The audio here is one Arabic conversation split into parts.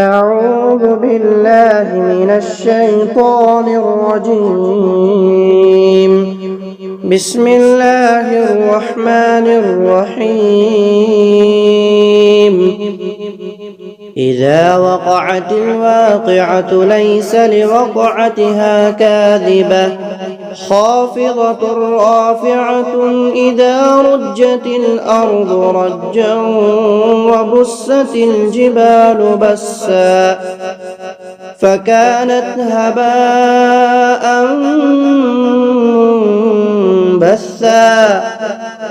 أعوذ بالله من الشيطان الرجيم. بسم الله الرحمن الرحيم. إذا وقعت الواقعة ليس لوقعتها كاذبة خافضة رافعة إذا رجت الأرض رجا وبست الجبال بسا فكانت هباء منبثا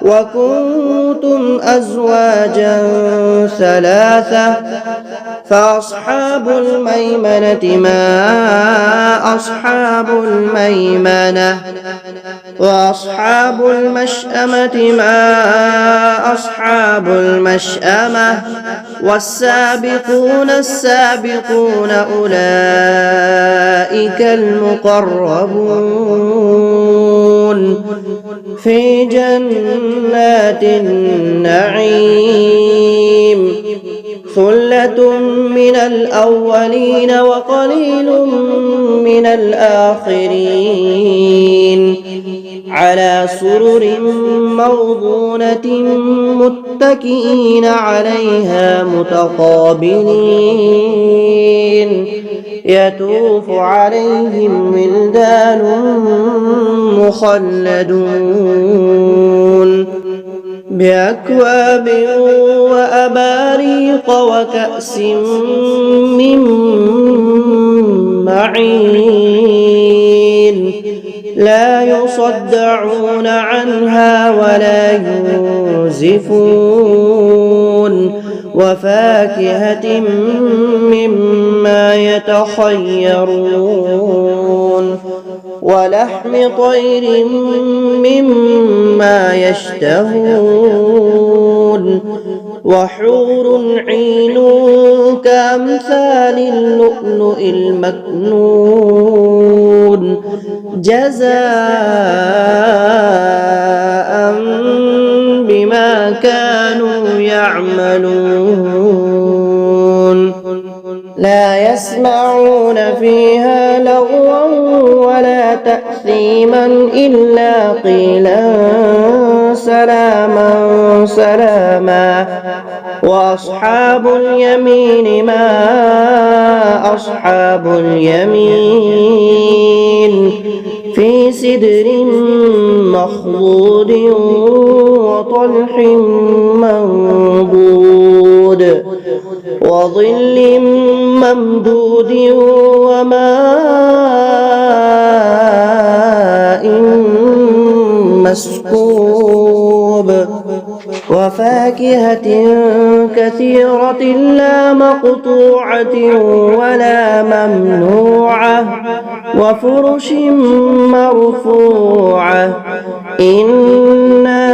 وكنتم أزواجا ثلاثة فأصحاب الميمنة ما أصحاب الميمنة وأصحاب المشأمة ما أصحاب المشأمة والسابقون السابقون أولئك المقربون في جنات النعيم ثلة من الأولين وقليل من الآخرين على سرر موضونة متكئين عليها متقابلين يطوف عليهم ولدان مخلدون بأكواب وأباريق وكأس من معين لا يصدعون عنها ولا ينزفون وفاكهة مما يتخيرون ولحم طير مما يشتهون وحور عين كأمثال اللؤلؤ المكنون جزاء بما كانوا يعملون لا يسمعون فيها لغوا ولا تأثيما إلا قيلا سلاما سلاما وأصحاب اليمين ما أصحاب اليمين في سدر مخضود وطلح منضود وظل ممدود وماء مسكوب وفاكهة كثيرة لا مقطوعة ولا ممنوعة وفرش مرفوعة إنا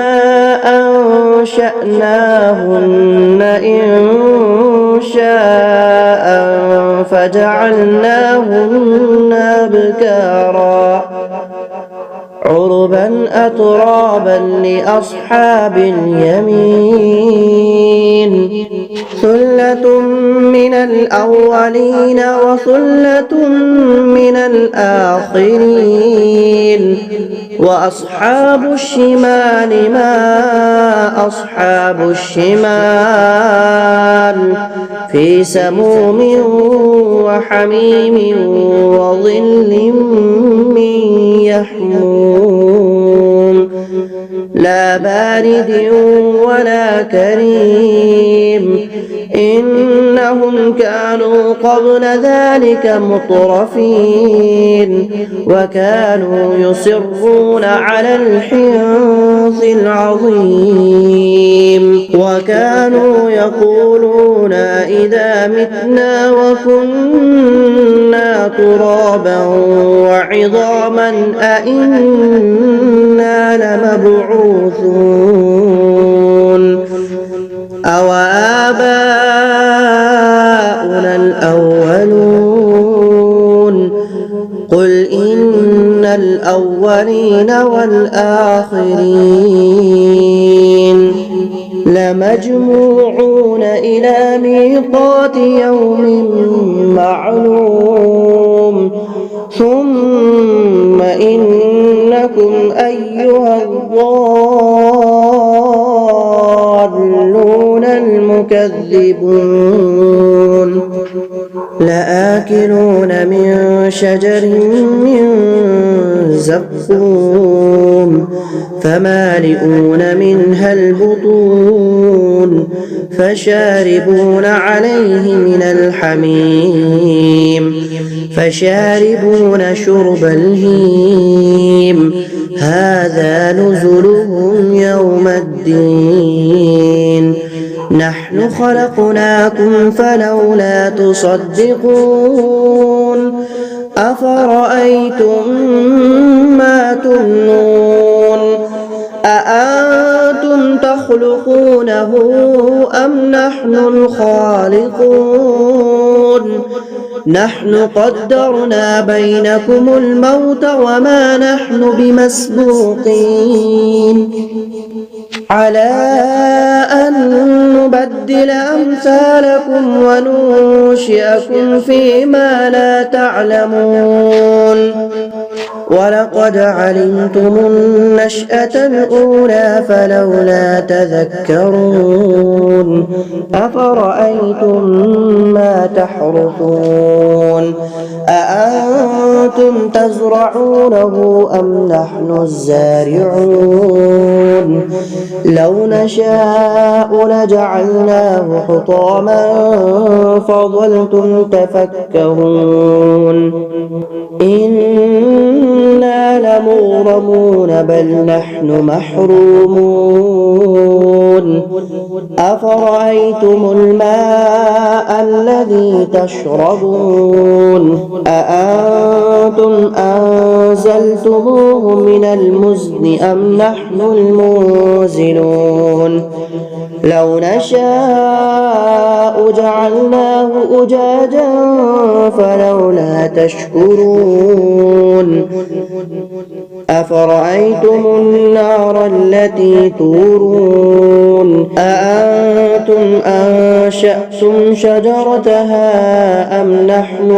أنشأناهن إن شاء فجعلناهن أبكارا عربا أترابا لأصحاب اليمين ثلة من الأولين وثلة من الآخرين وأصحاب الشمال ما أصحاب الشمال في سموم وحميم وظل من يحموم لا بارد ولا كريم إنهم كانوا قبل ذلك مترفين وكانوا يصرون على الحنث العظيم وكانوا يقولون إذا متنا وكنا ترابا وعظاما أئنا لمبعوثون أو آباؤنا الأولون قل إن الأولين والآخرين لمجموعون إلى ميقات يوم معلوم ثم إنكم أيها الضالون المكذبون لآكلون من شجر من زقوم فمالئون منها البطون فشاربون عليه من الحميم فشاربون شرب الهيم هذا نزلهم يوم الدين نحن خلقناكم فلولا تصدقون أفرأيتم ما تمنون أأنتم تخلقونه أم نحن الخالقون نحن قدرنا بينكم الموت وما نحن بمسبوقين على أن نبدل أمثالكم وننشئكم فيما لا تعلمون ولقد علمتم النشأة الأولى فلولا تذكرون أفرأيتم ما تحرثون أأنتم تزرعونه أم نحن الزارعون لو نشاء لجعلناه حطاما فظلتم تفكهون إنا لمغرمون بل نحن محرومون أفرأيتم الماء الذي تشربون أأنتم أنزلتموه من المزن أم نحن المنزلون لو نشاء جعلناه أجاجا فلولا تشكرون أفرأيتم النار التي تورون أأنتم أنشأتم شجرتها أم نحن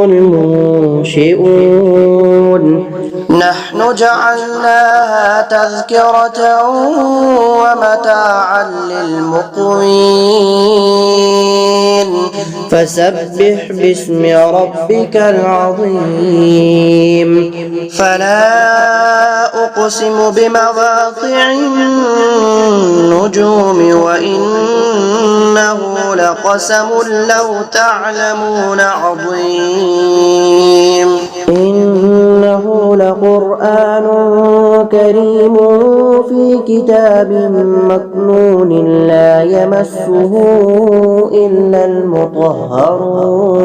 المنشئون نحن جعلناها تذكرة ومتاعا للمقوين فسبح باسم ربك العظيم فلا أقسم بمواقع النجوم وإنه لقسم لو تعلمون عظيم إنه لقرآن كريم في كتاب مكنون لا يمسه إلا المطهرون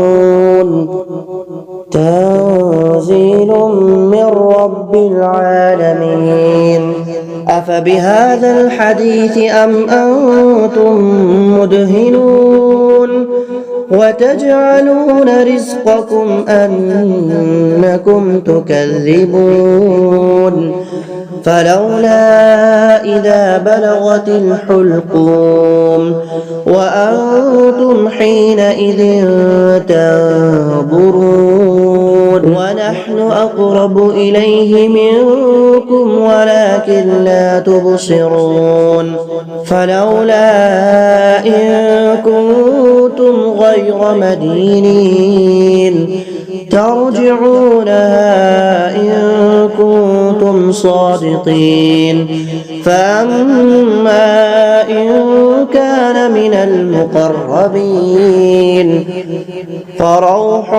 تنزيل من رب العالمين أفبهذا الحديث أم أنتم مدهنون وتجعلون رزقكم أنكم تكذبون فلولا إذا بلغت الحلقوم وأنتم حينئذ تنظرون ونحن أقرب إليه منكم ولكن لا تبصرون فلولا إن كنتم غير مدينين ترجعونها إن كنتم صادقين فأما إن كان من المقربين فروح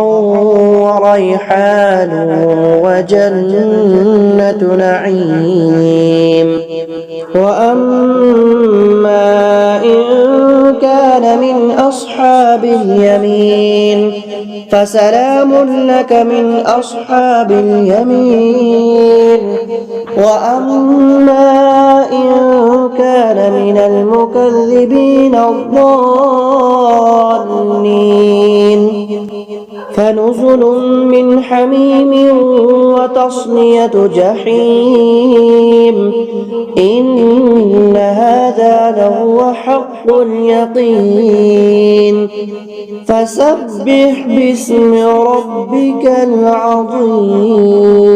وريحان وجنة نعيم وأما إن كان من أصحاب اليمين فسلام لك من أصحاب اليمين وأما إن كان من المكذبين الضالين فنزل من حميم وتصلية جحيم إن هذا لهو حق اليقين فسبح باسم ربك العظيم.